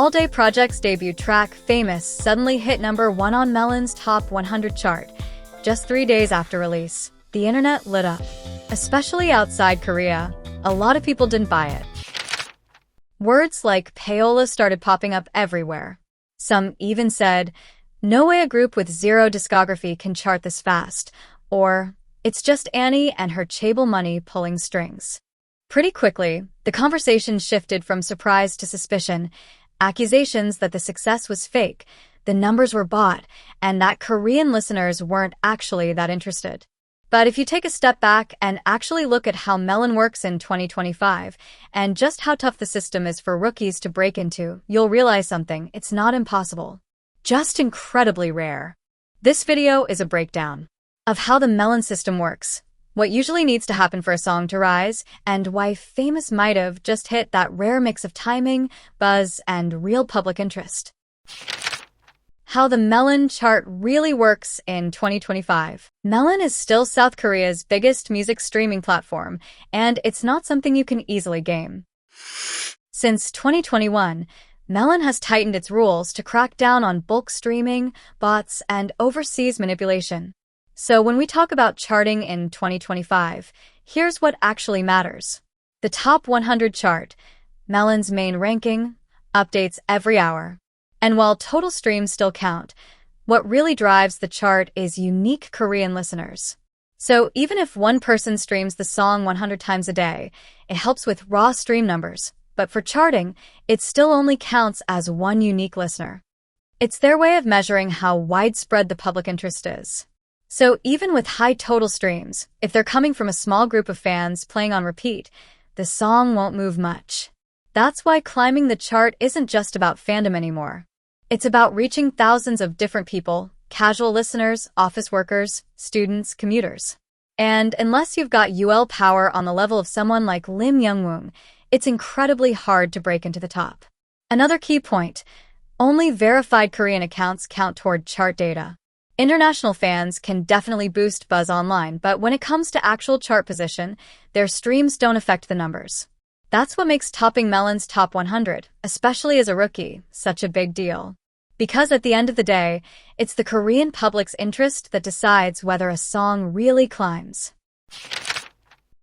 ALLDAY Project's debut track, Famous, suddenly hit #1 on Melon's Top 100 chart. Just 3 days after release, the internet lit up. Especially outside Korea, a lot of people didn't buy it. Words like Payola started popping up everywhere. Some even said, "No way a group with zero discography can chart this fast," or "It's just Annie and her chaebol money pulling strings." Pretty quickly, the conversation shifted from surprise to suspicion, accusations that the success was fake, the numbers were bought, and that Korean listeners weren't actually that interested. But if you take a step back and actually look at how Melon works in 2025, and just how tough the system is for rookies to break into, you'll realize something: it's not impossible, just incredibly rare. This video is a breakdown of how the Melon system works, what usually needs to happen for a song to rise, and why Famous might have just hit that rare mix of timing, buzz, and real public interest. How the Melon chart really works in 2025. Melon is still South Korea's biggest music streaming platform, and it's not something you can easily game. Since 2021, Melon has tightened its rules to crack down on bulk streaming, bots, and overseas manipulation. So when we talk about charting in 2025, here's what actually matters. The Top 100 chart, Melon's main ranking, updates every hour. And while total streams still count, what really drives the chart is unique Korean listeners. So even if one person streams the song 100 times a day, it helps with raw stream numbers. But for charting, it still only counts as one unique listener. It's their way of measuring how widespread the public interest is. So even with high total streams, if they're coming from a small group of fans playing on repeat, the song won't move much. That's why climbing the chart isn't just about fandom anymore. It's about reaching thousands of different people: casual listeners, office workers, students, commuters. And unless you've got UL power on the level of someone like Lim Youngwoong, it's incredibly hard to break into the top. Another key point: only verified Korean accounts count toward chart data. International fans can definitely boost buzz online, but when it comes to actual chart position, their streams don't affect the numbers. That's what makes topping Melon's Top 100, especially as a rookie, such a big deal. Because at the end of the day, it's the Korean public's interest that decides whether a song really climbs.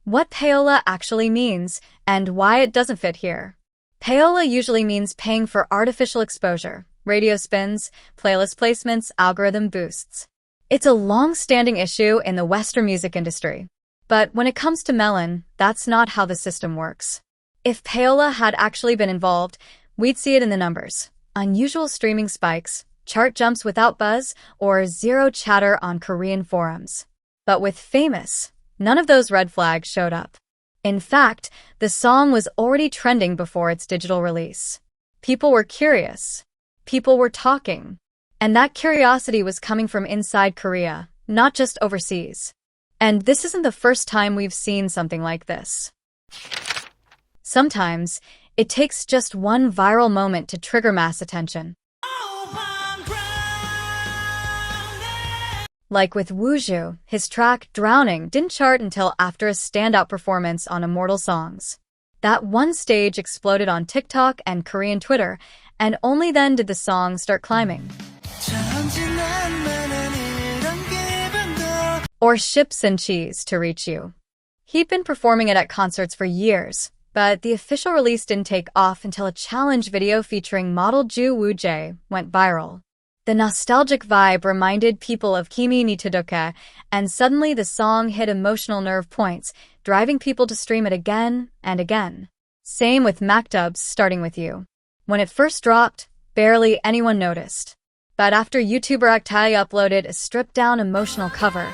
What Payola actually means, and why it doesn't fit here. Payola usually means paying for artificial exposure, radio spins, playlist placements, algorithm boosts. It's a long-standing issue in the Western music industry. But when it comes to Melon, that's not how the system works. If Payola had actually been involved, we'd see it in the numbers: unusual streaming spikes, chart jumps without buzz, or zero chatter on Korean forums. But with Famous, none of those red flags showed up. In fact, the song was already trending before its digital release. People were curious. People were talking. And that curiosity was coming from inside Korea, not just overseas. And this isn't the first time we've seen something like this. Sometimes, it takes just one viral moment to trigger mass attention. Like with Woochan, his track Drowning didn't chart until after a standout performance on Immortal Songs. That one stage exploded on TikTok and Korean Twitter, and only then did the song start climbing. Or Ships and Cheese to Reach You. He'd been performing it at concerts for years, but the official release didn't take off until a challenge video featuring model Ju Woo-jae went viral. The nostalgic vibe reminded people of Kimi ni Todoke, and suddenly the song hit emotional nerve points, driving people to stream it again and again. Same with MacDub's Starting With You. When it first dropped, barely anyone noticed. But after YouTuber Actai uploaded a stripped-down emotional cover,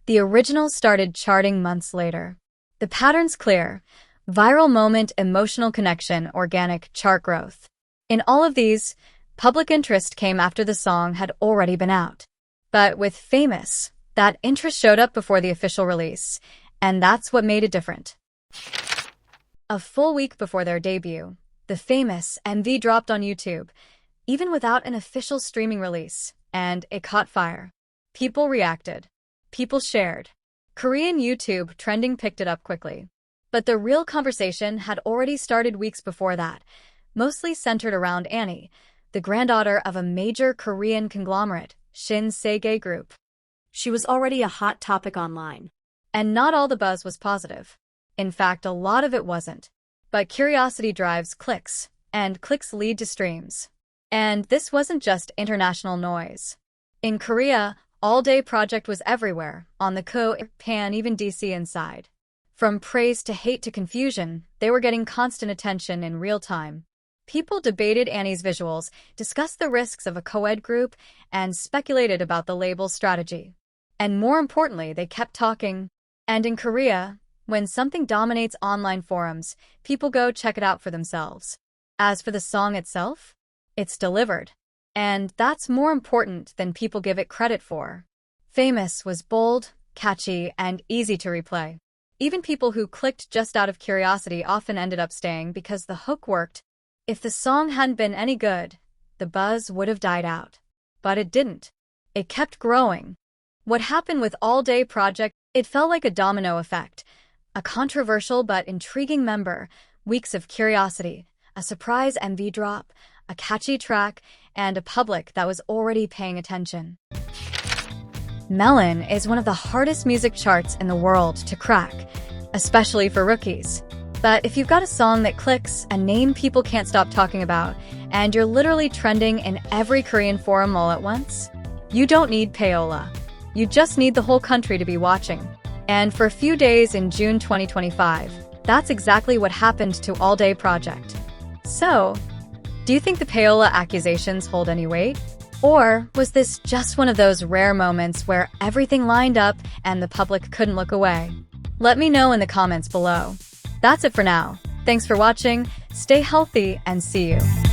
the original started charting months later. The pattern's clear: viral moment, emotional connection, organic chart growth. In all of these, public interest came after the song had already been out. But with Famous, that interest showed up before the official release, and that's what made it different. A full week before their debut, the Famous MV dropped on YouTube, even without an official streaming release, and it caught fire. People reacted. People shared. Korean YouTube trending picked it up quickly. But the real conversation had already started weeks before that, mostly centered around Annie, the granddaughter of a major Korean conglomerate, Shin Se-gae Group. She was already a hot topic online. And not all the buzz was positive. In fact, a lot of it wasn't. But curiosity drives clicks, and clicks lead to streams. And this wasn't just international noise. In Korea, ALLDAY Project was everywhere, on the Pan, even DC inside. From praise to hate to confusion, they were getting constant attention in real time. People debated Annie's visuals, discussed the risks of a co-ed group, and speculated about the label's strategy. And more importantly, they kept talking. And in Korea, when something dominates online forums, people go check it out for themselves. As for the song itself, it's delivered. And that's more important than people give it credit for. Famous was bold, catchy, and easy to replay. Even people who clicked just out of curiosity often ended up staying because the hook worked. If the song hadn't been any good, the buzz would have died out. But it didn't. It kept growing. What happened with ALLDAY Project, it felt like a domino effect. A controversial but intriguing member, weeks of curiosity, a surprise MV drop, a catchy track, and a public that was already paying attention. Melon is one of the hardest music charts in the world to crack, especially for rookies. But if you've got a song that clicks, a name people can't stop talking about, and you're literally trending in every Korean forum all at once, you don't need Payola. You just need the whole country to be watching. And for a few days in June 2025, that's exactly what happened to ALLDAY Project. So, do you think the Payola accusations hold any weight? Or was this just one of those rare moments where everything lined up and the public couldn't look away? Let me know in the comments below. That's it for now. Thanks for watching, stay healthy, and see you.